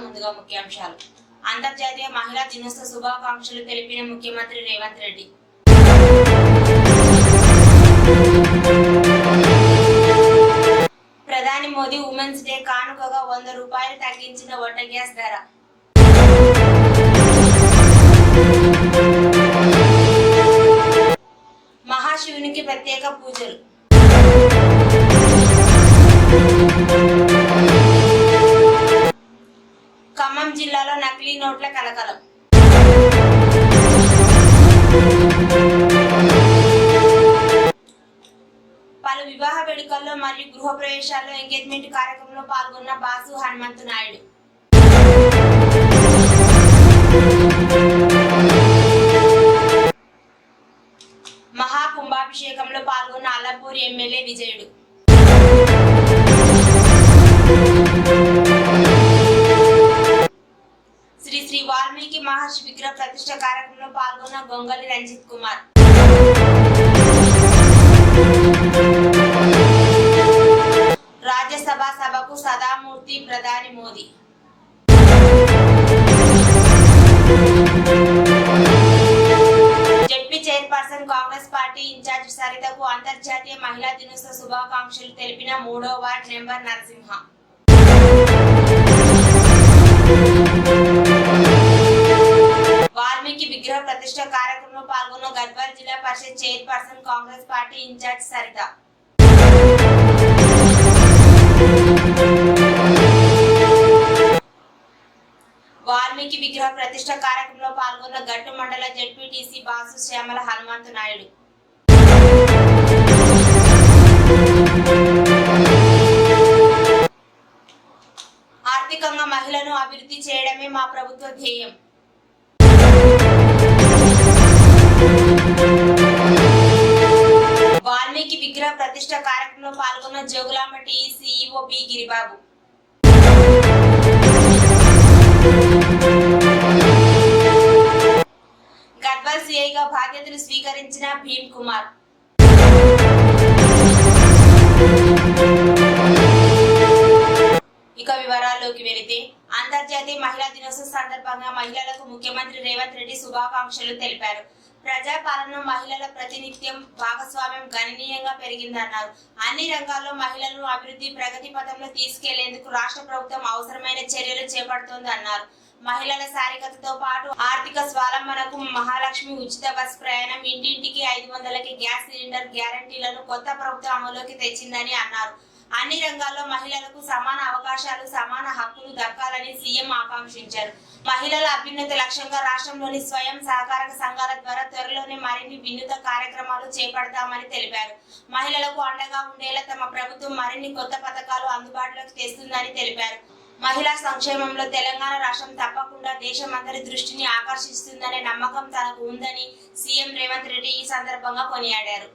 ముందుగా ముఖ్యాంశాలు. అంతర్జాతీయ మహిళా దినోత్సవ శుభాకాంక్షలు తెలిపిన ముఖ్యమంత్రి రేవంత్ రెడ్డి. ప్రధాని మోదీ ఉమెన్స్ డే కానుకగా 100 రూపాయలు తగ్గించిన వంట గ్యాస్ ధర. మహాశివునికి ప్రత్యేక పూజలు. ఖమ్మం జిల్లాలో నకిలీ నోట్ల కలకలం. పలు వివాహ వేడుకల్లో మరియు గృహ ప్రవేశాల్లో ఎంగేజ్మెంట్ కార్యక్రమంలో పాల్గొన్న బాసు హనుమంతు నాయుడు. మహాకుంభాభిషేకంలో పాల్గొన్న అల్లంపూర్ ఎమ్మెల్యే విజయుడు. శ్రీ వాల్మీకి మహర్షి విగ్రహ ప్రతిష్ఠ కార్యక్రమంలో పాల్గొన్న గొంగళి రంజిత్ కుమార్. రాజ్యసభ సభకు సదామూర్తి ప్రధాని Modi. ZP chairperson Congress party incharge సరితకు అంతర్జాతీయ మహిళా దినోత్సవ శుభాకాంక్షలు తెలిపిన 3వ వార్డ్ మెంబర్ నరసింహ. వాల్మీకి విగ్రహ ప్రతిష్ఠ కార్యక్రమంలో పాల్గొన్న గద్వాల్ జిల్లా పరిషత్ chairperson Congress party incharge Saritha. Valmiki విగ్రహ ప్రతిష్ఠ కార్యక్రమంలో పాల్గొన్న గట్టు మండల జెడ్పీటీసీ బాసు శ్యామల హనుమంతు నాయుడు. ఆర్థికంగా మహిళలను అభివృద్ధి చేయడమే మా ప్రభుత్వ ధ్యేయం. వాల్మీకి విగ్రహ ప్రతిష్ఠ కార్యక్రమంలో పాల్గొన్న Jogulamba T CEO B Giribabu. Gadwal సిఐగా బాధ్యతలు స్వీకరించిన భీమ్ కుమార్. ఇక వివరాల్లోకి వెళితే, అంతర్జాతీయ మహిళా దినోత్సవం సందర్భంగా మహిళలకు ముఖ్యమంత్రి రేవంత్ రెడ్డి శుభాకాంక్షలు తెలిపారు. ప్రజాపాలనలో మహిళల ప్రాతినిధ్యం భాగస్వామ్యం గణనీయంగా పెరిగిందన్నారు. అన్ని రంగాల్లో మహిళలను అభివృద్ధి ప్రగతి పథంలో తీసుకెళ్లేందుకు రాష్ట్ర ప్రభుత్వం అవసరమైన చర్యలు చేపడుతోందన్నారు. మహిళల సాధికారతతో పాటు ఆర్థిక స్వావలంబనకు మహాలక్ష్మి ఉచిత బస్ ప్రయాణం, ఇంటింటికి 500కి గ్యాస్ సిలిండర్ గ్యారంటీలను కొత్త ప్రభుత్వం అమలులోకి తెచ్చిందని అన్నారు. అన్ని రంగాల్లో మహిళలకు సమాన అవకాశాలు, సమాన హక్కులు దక్కాలని సీఎం ఆకాంక్షించారు. మహిళల అభ్యున్నతి లక్ష్యంగా రాష్ట్రంలోని స్వయం సహకార సంఘాల ద్వారా త్వరలోనే మరిన్ని వినూత్న కార్యక్రమాలు చేపడతామని తెలిపారు. మహిళలకు అండగా ఉండేలా తమ ప్రభుత్వం మరిన్ని కొత్త పథకాలు అందుబాటులోకి తెస్తుందని తెలిపారు. మహిళా సంక్షేమంలో తెలంగాణ రాష్ట్రం తప్పకుండా దేశమందరి దృష్టిని ఆకర్షిస్తుందనే నమ్మకం తనకు ఉందని సీఎం రేవంత్ రెడ్డి ఈ సందర్భంగా కొనియాడారు.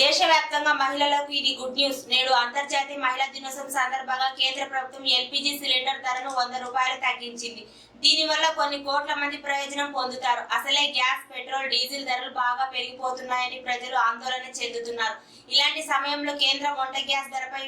దేశవ్యాప్తంగా మహిళలకు ఇది గుడ్ న్యూస్. నేడు అంతర్జాతీయ మహిళా దినోత్సవం సందర్భంగా కేంద్ర ప్రభుత్వం ఎల్పీజీ సిలిండర్ ధరను 100 రూపాయలు తగ్గించింది. దీనివల్ల కొన్ని కోట్ల మంది ప్రయోజనం పొందుతారు. అసలే గ్యాస్, పెట్రోల్, డీజిల్ ధరలు బాగా పెరిగిపోతున్నాయని ప్రజలు ఆందోళన చెందుతున్నారు. ఇలాంటి సమయంలో కేంద్రం వంట గ్యాస్ ధరపై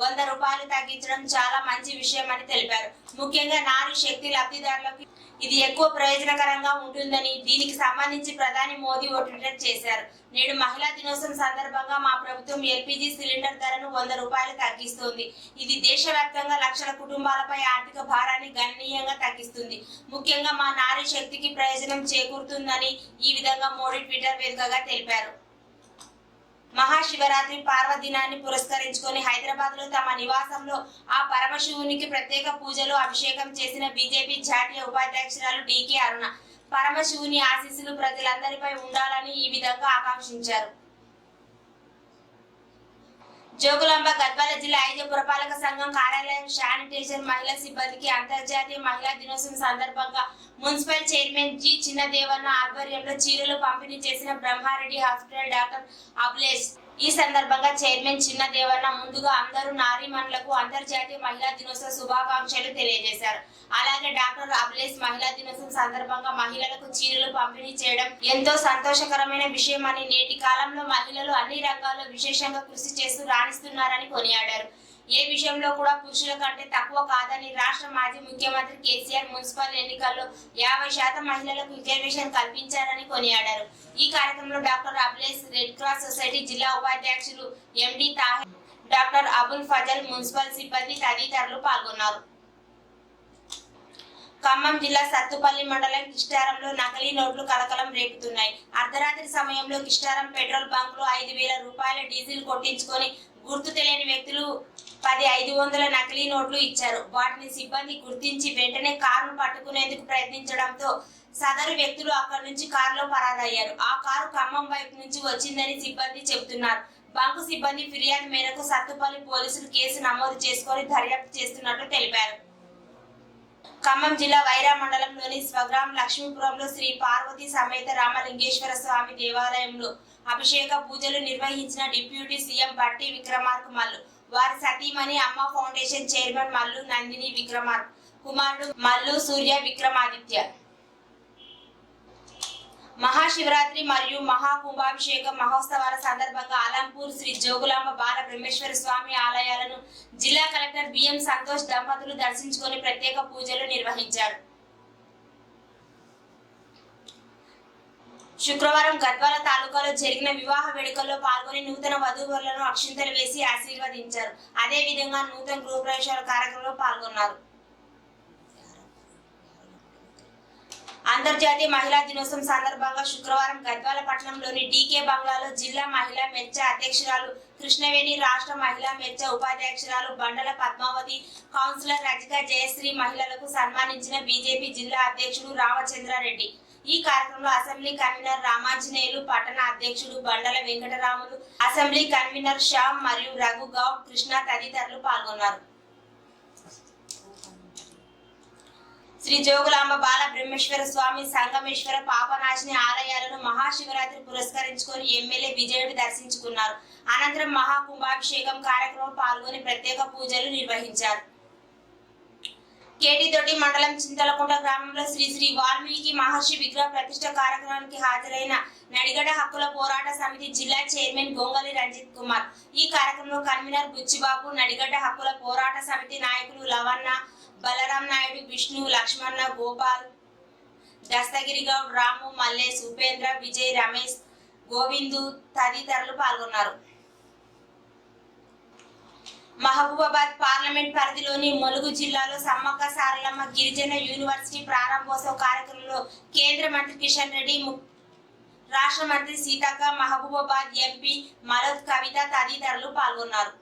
100 రూపాయలు తగ్గించడం చాలా మంచి విషయం అని తెలిపారు. ముఖ్యంగా నారీ శక్తి లబ్ధిదారులకు ఇది ఎక్కువ ప్రయోజనకరంగా ఉంటుందని, దీనికి సంబంధించి ప్రధాని మోదీ ఓ ట్వీట్ చేశారు. నేడు మహిళా దినోత్సవం సందర్భంగా మా ప్రభుత్వం ఎల్పీజీ సిలిండర్ ధరను 100 రూపాయలు తగ్గిస్తోంది. ఇది దేశవ్యాప్తంగా లక్షల కుటుంబాలపై ఆర్థిక భారాన్ని గణనీయంగా తగ్గిస్తుంది. ముఖ్యంగా మా నారీ శక్తికి ప్రయోజనం చేకూరుతుందని ఈ విధంగా మోడీ ట్విట్టర్ వేదికగా తెలిపారు. మహాశివరాత్రి పర్వదినాన్ని పురస్కరించుకొని హైదరాబాద్ లో తమ నివాసంలో ఆ పరమశివునికి ప్రత్యేక పూజలు, అభిషేకం చేసిన బీజేపీ జాతీయ ఉపాధ్యక్షురాలు డీకే అరుణ. పరమశివుని ఆశీస్సులు ప్రజలందరిపై ఉండాలని ఈ విధంగా ఆకాంక్షించారు. జోగులాంబ గద్వాల జిల్లా 5వ పురపాలక సంఘం కార్యాలయం శానిటైజర్ మహిళా సిబ్బందికి అంతర్జాతీయ మహిళా దినోత్సవం సందర్భంగా మున్సిపల్ చైర్మన్ జి చిన్నదేవన్న ఆధ్వర్యంలో చీరలు పంపిణీ చేసిన బ్రహ్మారెడ్డి హాస్పిటల్ డాక్టర్ అభిలేష్. ఈ సందర్భంగా చైర్మన్ చిన్నదేవన్న ముందుగా అందరూ నారీమణులకు అంతర్జాతీయ మహిళా దినోత్సవ శుభాకాంక్షలు తెలియజేశారు. అలాగే డాక్టర్ అభిలేష్ మహిళా దినోత్సవం సందర్భంగా మహిళలకు చీరలు పంపిణీ చేయడం ఎంతో సంతోషకరమైన విషయమని, నేటి కాలంలో మహిళలు అన్ని రంగాల్లో విశేషంగా కృషి చేస్తూ రాణిస్తున్నారని కొనియాడారు. ఏ విషయంలో కూడా పురుషుల కంటే తక్కువ కాదని రాష్ట్ర మాజీ ముఖ్యమంత్రి కేసీఆర్ మున్సిపల్ ఎన్నికల్లో 50% మహిళలకు రిజర్వేషన్ కల్పించారని కొనియాడారు. ఈ కార్యక్రమంలో డాక్టర్ అబ్లేస్, రెడ్ క్రాస్ సొసైటీ జిల్లా ఉపాధ్యక్షులు ఎండి తాహిర్, డాక్టర్ అబుల్ ఫజల్, మున్సిపల్ సిబ్బంది తదితరులు పాల్గొన్నారు. ఖమ్మం జిల్లా సత్తుపల్లి మండలం కిష్టారంలో నకిలీ నోట్లు కలకలం రేపుతున్నాయి. అర్ధరాత్రి సమయంలో కిష్టారం పెట్రోల్ బంక్ లో 5,000 రూపాయల డీజిల్ కొట్టించుకొని గుర్తు తెలియని వ్యక్తులు 10 500 నకిలీ నోట్లు ఇచ్చారు. వాటిని సిబ్బంది గుర్తించి వెంటనే కారును పట్టుకునేందుకు ప్రయత్నించడంతో సదరు వ్యక్తులు అక్కడి నుంచి కారులో పరారయ్యారు. ఆ కారు ఖమ్మం వైపు నుంచి వచ్చిందని సిబ్బంది చెబుతున్నారు. బంకు సిబ్బంది ఫిర్యాదు మేరకు సత్తుపల్లి పోలీసులు కేసు నమోదు చేసుకొని దర్యాప్తు చేస్తున్నట్లు తెలిపారు. ఖమ్మం జిల్లా వైరా మండలంలోని స్వగ్రామం లక్ష్మీపురంలో శ్రీ పార్వతీ సమేత రామలింగేశ్వర స్వామి దేవాలయంలో అభిషేక పూజలు నిర్వహించిన డిప్యూటీ సీఎం బట్టి విక్రమార్క మల్లు, వారి సతీమణి అమ్మ ఫౌండేషన్ చైర్మన్ మల్లు నందిని విక్రమార్క, కుమారుడు మల్లు సూర్య విక్రమాదిత్య. మహాశివరాత్రి మరియు మహాకుంభాభిషేక మహోత్సవాల సందర్భంగా అలంపూర్ శ్రీ జోగులాంబ బాల బ్రహ్మేశ్వర స్వామి ఆలయాలను జిల్లా కలెక్టర్ బిఎం సంతోష్ దంపతులు దర్శించుకొని ప్రత్యేక పూజలు నిర్వహించారు. శుక్రవారం గద్వాల తాలూకాలో జరిగిన వివాహ వేడుకల్లో పాల్గొని నూతన వధూవరులను అక్షింతలు వేసి ఆశీర్వదించారు. అదే విధంగా నూతన గృహప్రవేశాల కార్యక్రమంలో పాల్గొన్నారు. అంతర్జాతీయ మహిళా దినోత్సవం సందర్భంగా శుక్రవారం గద్వాల పట్టణంలోని డీకే బంగ్లాలో జిల్లా మహిళా మెచ్చ అధ్యక్షురాలు కృష్ణవేణి, రాష్ట్ర మహిళా మెచ్చ ఉపాధ్యక్షురాలు బండల పద్మావతి, కౌన్సిలర్ రజిక జయశ్రీ మహిళలకు సన్మానించిన బీజేపీ జిల్లా అధ్యక్షుడు రామచంద్రారెడ్డి. ఈ కార్యక్రమంలో అసెంబ్లీ కన్వీనర్ రామాంజనేయులు, పట్టణ అధ్యక్షుడు బండల వెంకటరాములు, అసెంబ్లీ కన్వీనర్ శ్యామ్ మరియు రఘు గౌడ్, కృష్ణ తదితరులు పాల్గొన్నారు. శ్రీ జోగులాంబ బాల బ్రహ్మేశ్వర స్వామి, సంగమేశ్వర, పాపనాశిని ఆలయాలను మహాశివరాత్రి పురస్కరించుకొని ఎమ్మెల్యే విజయుడు దర్శించుకున్నారు. అనంతరం మహాకుంభాభిషేకం కార్యక్రమం పాల్గొని ప్రత్యేక పూజలు నిర్వహించారు. కేటీదొడ్డి మండలం చింతలకుంట గ్రామంలో శ్రీ శ్రీ వాల్మీకి మహర్షి విగ్రహ ప్రతిష్ఠ కార్యక్రమానికి హాజరైన నడిగడ్డ హక్కుల పోరాట సమితి జిల్లా చైర్మన్ గొంగలి రంజిత్ కుమార్. ఈ కార్యక్రమంలో కన్వీనర్ బుచ్చిబాబు, నడిగడ్డ హక్కుల పోరాట సమితి నాయకులు లవన్న, బలరాం నాయుడు, విష్ణు, లక్ష్మణ, గోపాల్, దస్తగిరి గౌడ్, రాము, మల్లేష్, ఉపేంద్ర, విజయ్, రమేష్, గోవిందు తదితరులు పాల్గొన్నారు. మహబూబాబాద్ పార్లమెంట్ పరిధిలోని ములుగు జిల్లాలో సమ్మక్క సారలమ్మ గిరిజన యూనివర్సిటీ ప్రారంభోత్సవ కార్యక్రమంలో కేంద్ర మంత్రి కిషన్ రెడ్డి, రాష్ట్ర మంత్రి సీతక్క, మహబూబాబాద్ ఎంపీ మలోద్ కవిత తదితరులు పాల్గొన్నారు.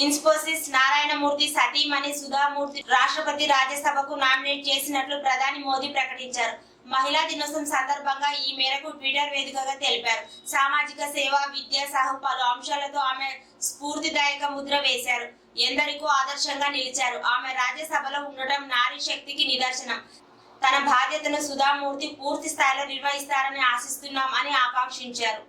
ఇన్స్పోసిస్ నారాయణమూర్తి సతీమణి సుధామూర్తి రాష్ట్రపతి రాజ్యసభకు నామినేట్ చేసినట్లు ప్రధాని మోదీ ప్రకటించారు. మహిళా దినోత్సవం సందర్భంగా ఈ మేరకు ట్విట్టర్ వేదికగా తెలిపారు. సామాజిక సేవ, విద్య సహా పలు అంశాలతో ఆమె స్ఫూర్తిదాయక ముద్ర వేశారు. ఎందరికో ఆదర్శంగా నిలిచారు. ఆమె రాజ్యసభలో ఉండటం నారీ శక్తికి నిదర్శనం. తన బాధ్యతను సుధామూర్తి పూర్తి స్థాయిలో నిర్వహిస్తారని ఆశిస్తున్నాం అని ఆకాంక్షించారు.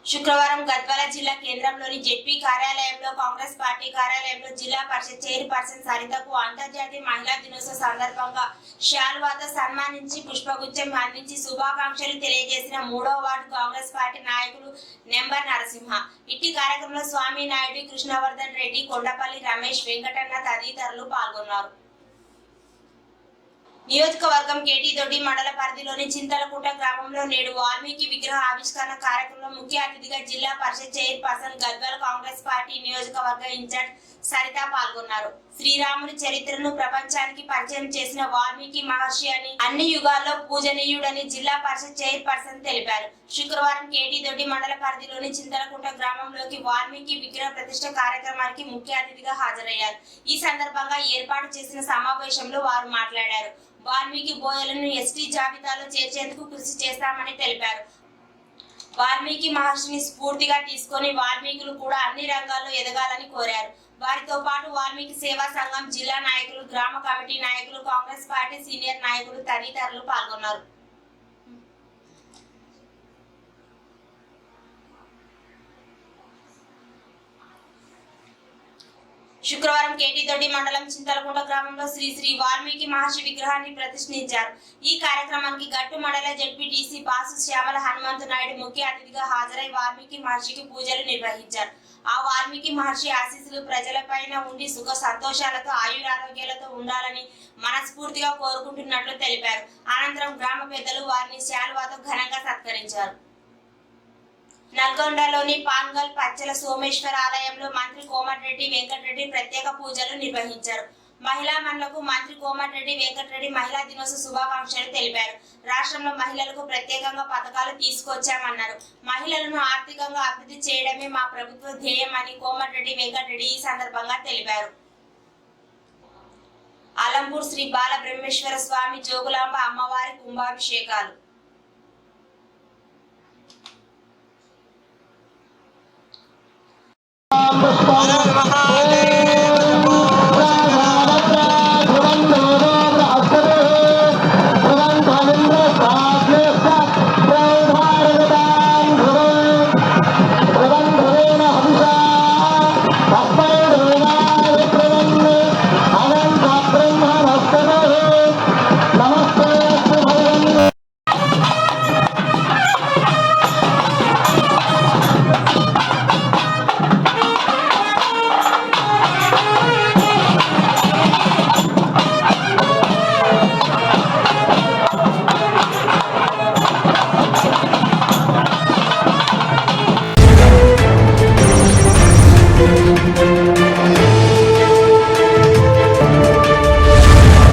శుక్రవారం గద్వాల జిల్లా కేంద్రంలోని జెడ్పీ కార్యాలయంలో కాంగ్రెస్ పార్టీ కార్యాలయంలో జిల్లా పరిషత్ చైర్పర్సన్ సరితకు అంతర్జాతీయ మహిళా దినోత్సవ సందర్భంగా శాలువాతో సన్మానించి పుష్పగుచ్చం అందించి శుభాకాంక్షలు తెలియజేసిన 3వ వార్డు కాంగ్రెస్ పార్టీ నాయకులు నెంబర్ నరసింహ. ఇట్టి కార్యక్రమంలో స్వామి నాయుడు, కృష్ణవర్ధన్ రెడ్డి, కొండపల్లి రమేష్, వెంకటన్న తదితరులు పాల్గొన్నారు. నియోజకవర్గం కేటీదొడ్డి మండల పరిధిలోని చింతలకుంట గ్రామంలో నేడు వాల్మీకి విగ్రహ ఆవిష్కరణ కార్యక్రమంలో ముఖ్య అతిథిగా జిల్లా పరిషత్ చైర్పర్సన్ గద్వాల కాంగ్రెస్ పార్టీ నియోజకవర్గ ఇన్ఛార్జ్ సరిత పాల్గొన్నారు. శ్రీరాముని చరిత్రను ప్రపంచానికి పరిచయం చేసిన వాల్మీకి మహర్షి అని, అన్ని యుగాల్లో పూజనీయుడని జిల్లా పరిషత్ చైర్పర్సన్ తెలిపారు. శుక్రవారం కేటీదొడ్డి మండల పరిధిలోని చింతలకుంట గ్రామంలోకి వాల్మీకి విగ్రహ ప్రతిష్ఠ కార్యక్రమానికి ముఖ్య అతిథిగా హాజరయ్యారు. ఈ సందర్భంగా ఏర్పాటు చేసిన సమావేశంలో వారు మాట్లాడారు. వాల్మీకి బోయలను ఎస్టీ జాబితాలో చేర్చేందుకు కృషి చేస్తామని తెలిపారు. వాల్మీకి మహర్షిని స్ఫూర్తిగా తీసుకొని వాల్మీకులు కూడా అన్ని రంగాల్లో ఎదగాలని కోరారు. వారితో పాటు వాల్మీకి సేవా సంఘం జిల్లా నాయకులు, గ్రామ కమిటీ నాయకులు, కాంగ్రెస్ పార్టీ సీనియర్ నాయకులు తదితరులు పాల్గొన్నారు. శుక్రవారం కేటీదొడ్డి మండలం చింతలకుంట గ్రామంలో శ్రీ శ్రీ వాల్మీకి మహర్షి విగ్రహాన్ని ప్రతిష్ఠించారు. ఈ కార్యక్రమానికి గట్టు మండల జెడ్పీటీసీ బాసు శ్యామల హనుమంతు నాయుడు ముఖ్య అతిథిగా హాజరై వాల్మీకి మహర్షికి పూజలు నిర్వహించారు. ఆ వాల్మీకి మహర్షి ఆశీస్సులు ప్రజలపైన ఉండి సుఖ సంతోషాలతో ఆయురారోగ్యాలతో ఉండాలని మనస్ఫూర్తిగా కోరుకుంటున్నట్లు తెలిపారు. అనంతరం గ్రామ పెద్దలు వారిని శాలువాతో ఘనంగా సత్కరించారు. నల్గొండలోని పాన్గల్ పచ్చల సోమేశ్వర ఆలయంలో మంత్రి కోమటిరెడ్డి వెంకటరెడ్డి ప్రత్యేక పూజలు నిర్వహించారు. మహిళా మనులకు మంత్రి కోమటిరెడ్డి వెంకటరెడ్డి మహిళా దినోత్సవ శుభాకాంక్షలు తెలిపారు. రాష్ట్రంలో మహిళలకు ప్రత్యేకంగా పథకాలు తీసుకొచ్చామన్నారు. మహిళలను ఆర్థికంగా అభివృద్ధి చేయడమే మా ప్రభుత్వ ధ్యేయమని కోమటిరెడ్డి వెంకటరెడ్డి ఈ సందర్భంగా తెలిపారు. అలంపూర్ శ్రీ బాల బ్రహ్మేశ్వర స్వామి జోగులాంబ అమ్మవారి కుంభాభిషేకాలు. Hare Rama